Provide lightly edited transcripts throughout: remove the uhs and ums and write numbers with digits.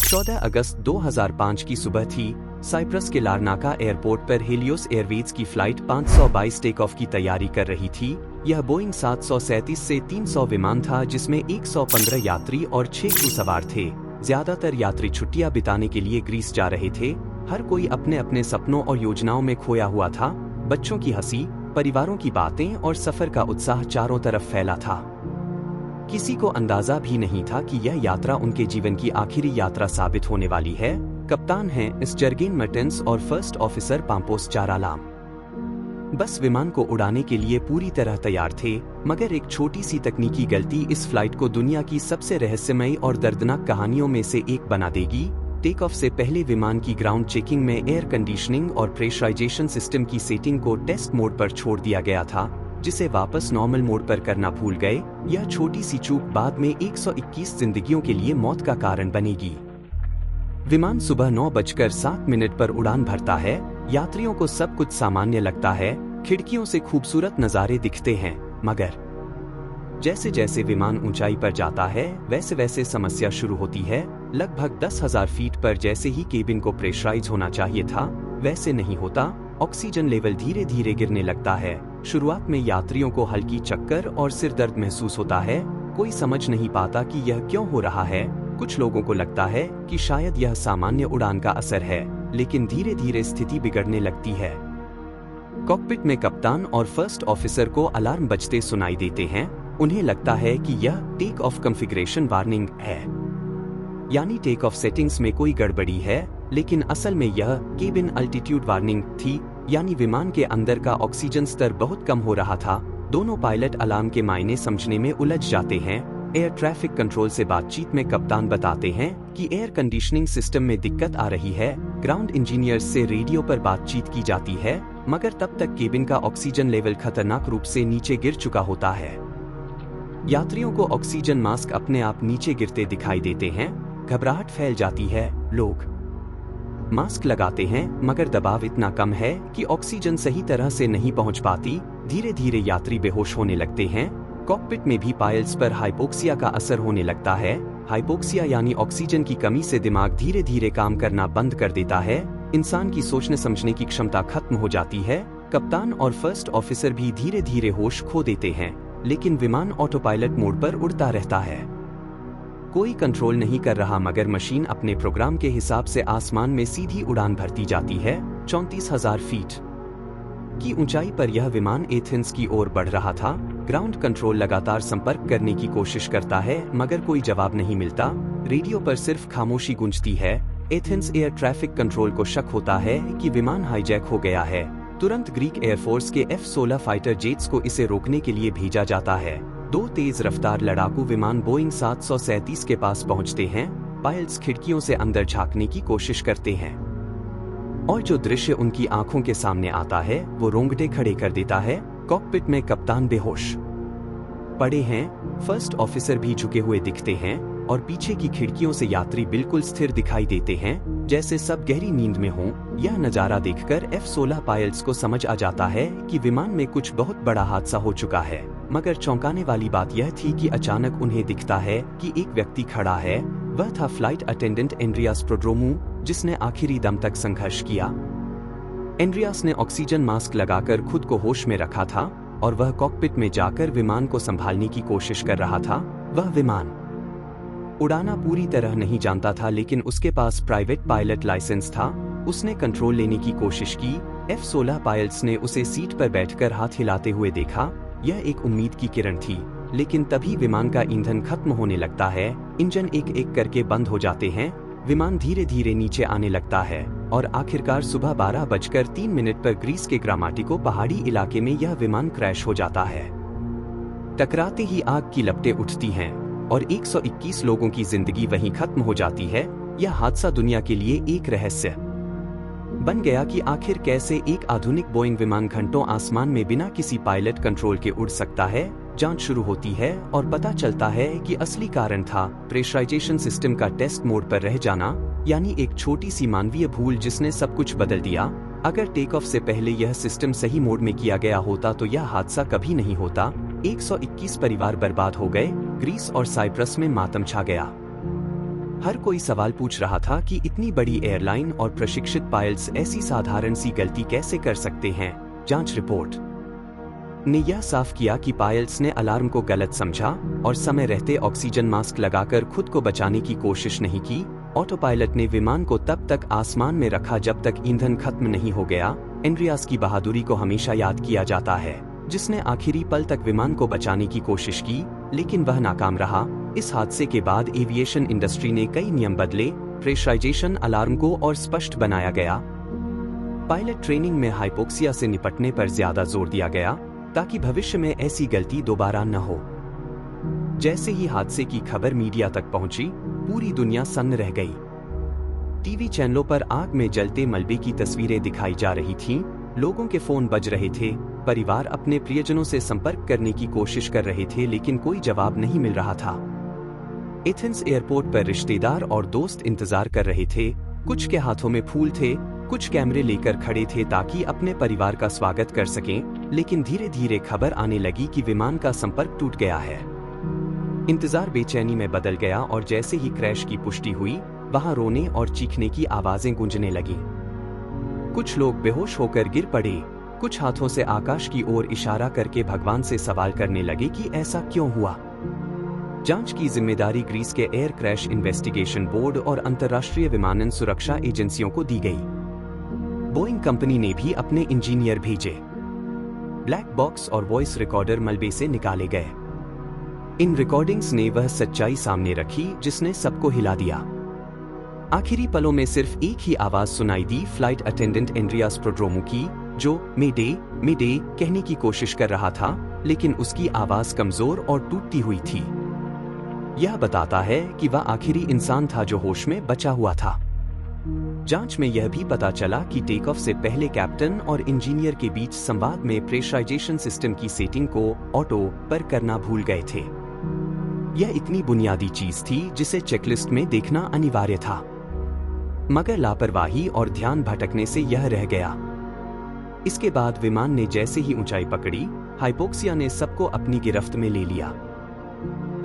14 अगस्त 2005 की सुबह थी। साइप्रस के लारनाका एयरपोर्ट पर हेलियोस एयरवेज की फ्लाइट 522 टेक ऑफ की तैयारी कर रही थी। यह बोइंग 737 से 300 विमान था, जिसमें 115 यात्री और 6 क्रू सवार थे। ज्यादातर यात्री छुट्टियां बिताने के लिए ग्रीस जा रहे थे। हर कोई अपने अपने सपनों और योजनाओं में खोया हुआ था। बच्चों की हंसी, परिवारों की बातें और सफर का उत्साह चारों तरफ फैला था। किसी को अंदाजा भी नहीं था कि यह यात्रा उनके जीवन की आखिरी यात्रा साबित होने वाली है। कप्तान हैं इस जर्गेन मर्टेंस और फर्स्ट ऑफिसर पाम्पोस चारालाम। बस विमान को उड़ाने के लिए पूरी तरह तैयार थे, मगर एक छोटी सी तकनीकी गलती इस फ्लाइट को दुनिया की सबसे रहस्यमयी और दर्दनाक कहानियों में से एक बना देगी। टेक ऑफ से पहले विमान की ग्राउंड चेकिंग में एयर कंडीशनिंग और प्रेशराइजेशन सिस्टम की सेटिंग को टेस्ट मोड पर छोड़ दिया गया था, जिसे वापस नॉर्मल मोड पर करना भूल गए। यह छोटी सी चूक बाद में 121 जिंदगियों के लिए मौत का कारण बनेगी। विमान सुबह 9:07 पर उड़ान भरता है। यात्रियों को सब कुछ सामान्य लगता है, खिड़कियों से खूबसूरत नज़ारे दिखते हैं, मगर जैसे जैसे विमान ऊंचाई पर जाता है वैसे वैसे समस्या शुरू होती है। लगभग 10,000 फीट पर जैसे ही केबिन को प्रेशराइज होना चाहिए था, वैसे नहीं होता। ऑक्सीजन लेवल धीरे धीरे गिरने लगता है। शुरुआत में यात्रियों को हल्की चक्कर और सिर दर्द महसूस होता है। कोई समझ नहीं पाता कि यह क्यों हो रहा है। कुछ लोगों को लगता है कि शायद यह सामान्य उड़ान का असर है, लेकिन धीरे धीरे स्थिति बिगड़ने लगती है। कॉकपिट में कप्तान और फर्स्ट ऑफिसर को अलार्म बजते सुनाई देते हैं। उन्हें लगता है कि यह टेक ऑफ कॉन्फ़िगरेशन वार्निंग है, यानी टेक ऑफ सेटिंग्स में कोई गड़बड़ी है, लेकिन असल में यह केबिन अल्टीट्यूड वार्निंग थी, यानी विमान के अंदर का ऑक्सीजन स्तर बहुत कम हो रहा था। दोनों पायलट अलार्म के मायने समझने में उलझ जाते हैं। एयर ट्रैफिक कंट्रोल से बातचीत में कप्तान बताते हैं कि एयर कंडीशनिंग सिस्टम में दिक्कत आ रही है। ग्राउंड इंजीनियर्स से रेडियो पर बातचीत की जाती है, मगर तब तक केबिन का ऑक्सीजन लेवल खतरनाक रूप से नीचे गिर चुका होता है। यात्रियों को ऑक्सीजन मास्क अपने आप नीचे गिरते दिखाई देते हैं। घबराहट फैल जाती है। लोग मास्क लगाते हैं, मगर दबाव इतना कम है कि ऑक्सीजन सही तरह से नहीं पहुंच पाती। धीरे धीरे यात्री बेहोश होने लगते हैं। कॉकपिट में भी पायलट्स पर हाइपोक्सिया का असर होने लगता है। हाइपोक्सिया यानी ऑक्सीजन की कमी से दिमाग धीरे धीरे काम करना बंद कर देता है। इंसान की सोचने समझने की क्षमता खत्म हो जाती है। कप्तान और फर्स्ट ऑफिसर भी धीरे धीरे होश खो देते हैं, लेकिन विमान ऑटो पायलट मोड पर उड़ता रहता है। कोई कंट्रोल नहीं कर रहा, मगर मशीन अपने प्रोग्राम के हिसाब से आसमान में सीधी उड़ान भरती जाती है। 34,000 फीट की ऊंचाई पर यह विमान एथेंस की ओर बढ़ रहा था। ग्राउंड कंट्रोल लगातार संपर्क करने की कोशिश करता है, मगर कोई जवाब नहीं मिलता। रेडियो पर सिर्फ खामोशी गूंजती है। एथेंस एयर ट्रैफिक कंट्रोल को शक होता है कि विमान हाईजैक हो गया है। तुरंत ग्रीक एयरफोर्स के F-16 फाइटर जेट्स को इसे रोकने के लिए भेजा जाता है। 2 तेज रफ्तार लड़ाकू विमान बोइंग 737 के पास पहुंचते हैं। पायलट्स खिड़कियों से अंदर झांकने की कोशिश करते हैं, और जो दृश्य उनकी आंखों के सामने आता है वो रोंगटे खड़े कर देता है। कॉकपिट में कप्तान बेहोश पड़े हैं। फर्स्ट ऑफिसर भी झुके हुए दिखते हैं, और पीछे की खिड़कियों से यात्री बिल्कुल स्थिर दिखाई देते हैं, जैसे सब गहरी नींद में हों। यह नजारा देखकर F-16 पायलट्स को समझ आ जाता है कि विमान में कुछ बहुत बड़ा हादसा हो चुका है। मगर चौंकाने वाली बात यह थी कि अचानक उन्हें दिखता है कि एक व्यक्ति खड़ा है। वह था फ्लाइट अटेंडेंट एंड्रियास प्रोड्रोमू, जिसने आखिरी दम तक संघर्ष किया। एंड्रियास ने ऑक्सीजन मास्क लगाकर खुद को होश में रखा था, और वह कॉकपिट में जाकर विमान को संभालने की कोशिश कर रहा था। वह विमान उड़ाना पूरी तरह नहीं जानता था, लेकिन उसके पास प्राइवेट पायलट लाइसेंस था। उसने कंट्रोल लेने की कोशिश की। F-16 पायलट्स ने उसे सीट पर बैठकर हाथ हिलाते हुए देखा। यह एक उम्मीद की किरण थी, लेकिन तभी विमान का ईंधन खत्म होने लगता है। इंजन एक एक करके बंद हो जाते हैं। विमान धीरे धीरे नीचे आने लगता है, और आखिरकार सुबह 12:03 पर ग्रीस के ग्रामाटिको पहाड़ी इलाके में यह विमान क्रैश हो जाता है। टकराते ही आग की लपटें उठती हैं, और 121 लोगों की जिंदगी वहीं खत्म हो जाती है। यह हादसा दुनिया के लिए एक रहस्य बन गया कि आखिर कैसे एक आधुनिक बोइंग विमान घंटों आसमान में बिना किसी पायलट कंट्रोल के उड़ सकता है। जांच शुरू होती है, और पता चलता है कि असली कारण था प्रेशराइजेशन सिस्टम का टेस्ट मोड पर रह जाना, यानी एक छोटी सी मानवीय भूल जिसने सब कुछ बदल दिया। अगर टेक ऑफ से पहले यह सिस्टम सही मोड में किया गया होता तो यह हादसा कभी नहीं होता। 121 परिवार बर्बाद हो गए। ग्रीस और साइप्रस में मातम छा गया। हर कोई सवाल पूछ रहा था कि इतनी बड़ी एयरलाइन और प्रशिक्षित पायलट्स ऐसी साधारण सी गलती कैसे कर सकते हैं। जांच रिपोर्ट ने यह साफ किया कि पायलट्स ने अलार्म को गलत समझा और समय रहते ऑक्सीजन मास्क लगाकर खुद को बचाने की कोशिश नहीं की। ऑटो पायलट ने विमान को तब तक आसमान में रखा जब तक ईंधन खत्म नहीं हो गया। एंड्रियास की बहादुरी को हमेशा याद किया जाता है, जिसने आखिरी पल तक विमान को बचाने की कोशिश की, लेकिन वह नाकाम रहा। इस हादसे के बाद एविएशन इंडस्ट्री ने कई नियम बदले, प्रेशराइजेशन अलार्म को और स्पष्ट बनाया गया। पायलट ट्रेनिंग में हाइपोक्सिया से निपटने पर ज्यादा जोर दिया गया ताकि भविष्य में ऐसी गलती दोबारा न हो। जैसे ही हादसे की खबर मीडिया तक पहुंची, पूरी दुनिया सन्न रह गई। टीवी चैनलों पर आग में जलते मलबे की तस्वीरें दिखाई जा रही थीं, लोगों के फोन बज रहे थे, परिवार अपने प्रियजनों से संपर्क करने की कोशिश कर रहे थे, लेकिन कोई जवाब नहीं मिल रहा था। एथेंस एयरपोर्ट पर रिश्तेदार और दोस्त इंतजार कर रहे थे। कुछ के हाथों में फूल थे, कुछ कैमरे लेकर खड़े थे ताकि अपने परिवार का स्वागत कर सकें, लेकिन धीरे धीरे खबर आने लगी कि विमान का संपर्क टूट गया है। इंतजार बेचैनी में बदल गया और जैसे ही क्रैश की पुष्टि हुई, वहां रोने और चीखने की आवाजें गूंजने लगीं। कुछ लोग बेहोश होकर गिर पड़े, कुछ हाथों से आकाश की ओर इशारा करके भगवान से सवाल करने लगे कि ऐसा क्यों हुआ। जांच की जिम्मेदारी ग्रीस के एयर क्रैश इन्वेस्टिगेशन बोर्ड और अंतर्राष्ट्रीय विमानन सुरक्षा एजेंसियों को दी गई। बोइंग कंपनी ने भी अपने इंजीनियर भेजे। ब्लैक बॉक्स और वॉइस रिकॉर्डर मलबे से निकाले गए। इन रिकॉर्डिंग्स ने वह सच्चाई सामने रखी जिसने सबको हिला दिया। आखिरी पलों में सिर्फ एक ही आवाज सुनाई दी, फ्लाइट अटेंडेंट एंड्रियास प्रोड्रोमो की, जो मेडे मेडे कहने की कोशिश कर रहा था, लेकिन उसकी आवाज कमजोर और टूटती हुई थी। यह बताता है कि वह आखिरी इंसान था जो होश में बचा हुआ था। जांच में यह भी पता चला कि टेक ऑफ से पहले कैप्टन और इंजीनियर के बीच संवाद में प्रेशराइजेशन सिस्टम की सेटिंग को ऑटो पर करना भूल गए थे। यह इतनी बुनियादी चीज थी जिसे चेकलिस्ट में देखना अनिवार्य था, मगर लापरवाही और ध्यान भटकने से यह रह गया। इसके बाद विमान ने जैसे ही ऊंचाई पकड़ी, हाइपोक्सिया ने सबको अपनी गिरफ्त में ले लिया।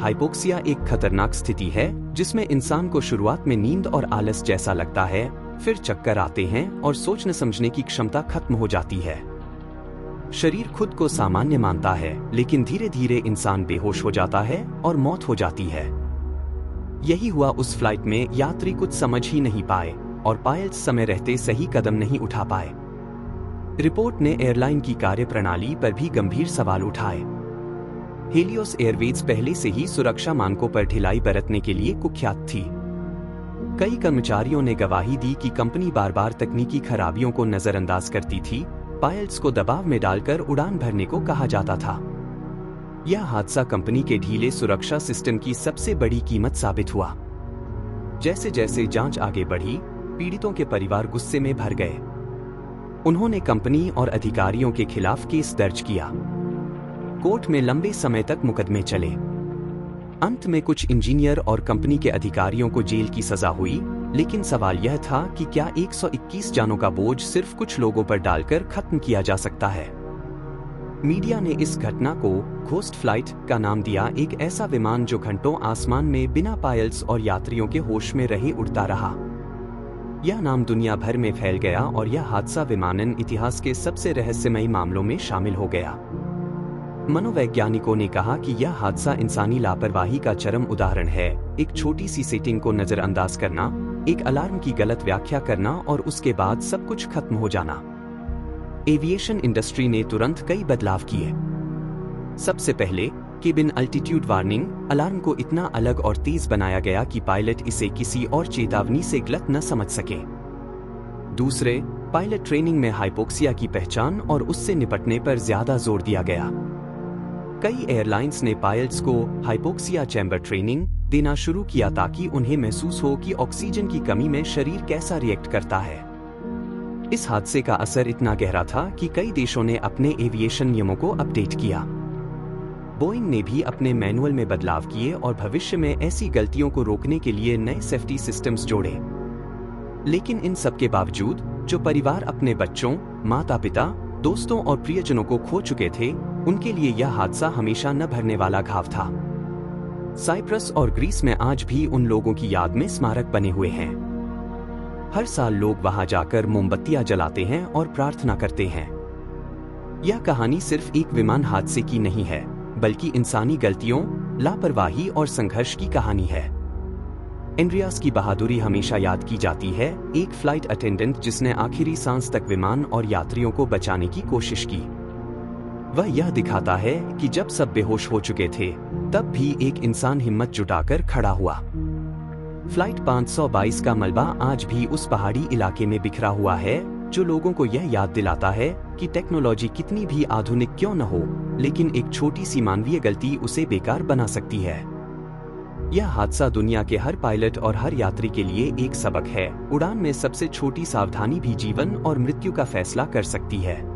हाइपोक्सिया एक खतरनाक स्थिति है जिसमें इंसान को शुरुआत में नींद और आलस जैसा लगता है, फिर चक्कर आते हैं और सोचने समझने की क्षमता खत्म हो जाती है। शरीर खुद को सामान्य मानता है, लेकिन धीरे धीरे इंसान बेहोश हो जाता है और मौत हो जाती है। यही हुआ उस फ्लाइट में। यात्री कुछ समझ ही नहीं पाए और पायलट समय रहते सही कदम नहीं उठा पाए। रिपोर्ट ने एयरलाइन की कार्यप्रणाली पर भी गंभीर सवाल उठाए। हेलियोस एयरवेज पहले से ही सुरक्षा मानकों पर ढिलाई बरतने के लिए कुख्यात थी। कई कर्मचारियों ने गवाही दी कि कंपनी बार बार तकनीकी खराबियों को नजरअंदाज करती थी। पायलट्स को दबाव में डालकर उड़ान भरने को कहा जाता था। यह हादसा कंपनी के ढीले सुरक्षा सिस्टम की सबसे बड़ी कीमत साबित हुआ। जैसे जैसे जांच आगे बढ़ी, पीड़ितों के परिवार गुस्से में भर गए। उन्होंने कंपनी और अधिकारियों के खिलाफ केस दर्ज किया। कोर्ट में लंबे समय तक मुकदमे चले। अंत में कुछ इंजीनियर और कंपनी के अधिकारियों को जेल की सजा हुई, लेकिन सवाल यह था कि क्या 121 जानों का बोझ सिर्फ कुछ लोगों पर डालकर खत्म किया जा सकता है। मीडिया ने इस घटना को घोस्ट फ्लाइट का नाम दिया, एक ऐसा विमान जो घंटों आसमान में बिना पायलट्स और यात्रियों के होश में रहे उड़ता रहा। यह नाम दुनिया भर में फैल गया और यह हादसा विमानन इतिहास के सबसे रहस्यमयी मामलों में शामिल हो गया। मनोवैज्ञानिकों ने कहा कि यह हादसा इंसानी लापरवाही का चरम उदाहरण है। एक छोटी सी सेटिंग को नजरअंदाज करना, एक अलार्म की गलत व्याख्या करना और उसके बाद सब कुछ खत्म हो जाना। एविएशन इंडस्ट्री ने तुरंत कई बदलाव किए। सबसे पहले केबिन अल्टीट्यूड वार्निंग अलार्म को इतना अलग और तेज बनाया गया कि पायलट इसे किसी और चेतावनी से गलत न समझ सके। दूसरे, पायलट ट्रेनिंग में हाइपोक्सिया की पहचान और उससे निपटने पर ज्यादा जोर दिया गया। कई एयरलाइंस ने पायलट्स को हाइपोक्सिया चैम्बर ट्रेनिंग देना शुरू किया ताकि उन्हें महसूस हो कि ऑक्सीजन की कमी में शरीर कैसा रिएक्ट करता है। इस हादसे का असर इतना गहरा था कि कई देशों ने अपने एविएशन नियमों को अपडेट किया। बोइंग ने भी अपने मैनुअल में बदलाव किए और भविष्य में ऐसी गलतियों को रोकने के लिए नए सेफ्टी सिस्टम्स जोड़े। लेकिन इन सब के बावजूद जो परिवार अपने बच्चों, माता-पिता, दोस्तों और प्रियजनों को खो चुके थे, उनके लिए यह हादसा हमेशा न भरने वाला घाव था। साइप्रस और ग्रीस में आज भी उन लोगों की याद में स्मारक बने हुए हैं। हर साल लोग वहां जाकर मोमबत्तियां जलाते हैं और प्रार्थना करते हैं। यह कहानी सिर्फ एक विमान हादसे की नहीं है, बल्कि इंसानी गलतियों, लापरवाही और संघर्ष की कहानी है। एंड्रियास की बहादुरी हमेशा याद की जाती है, एक फ्लाइट अटेंडेंट जिसने आखिरी सांस तक विमान और यात्रियों को बचाने की कोशिश की। वह यह दिखाता है कि जब सब बेहोश हो चुके थे, तब भी एक इंसान हिम्मत जुटाकर खड़ा हुआ। फ्लाइट 522 का मलबा आज भी उस पहाड़ी इलाके में बिखरा हुआ है, जो लोगों को यह याद दिलाता है कि टेक्नोलॉजी कितनी भी आधुनिक क्यों न हो, लेकिन एक छोटी सी मानवीय गलती उसे बेकार बना सकती है। यह हादसा दुनिया के हर पायलट और हर यात्री के लिए एक सबक है। उड़ान में सबसे छोटी सावधानी भी जीवन और मृत्यु का फैसला कर सकती है।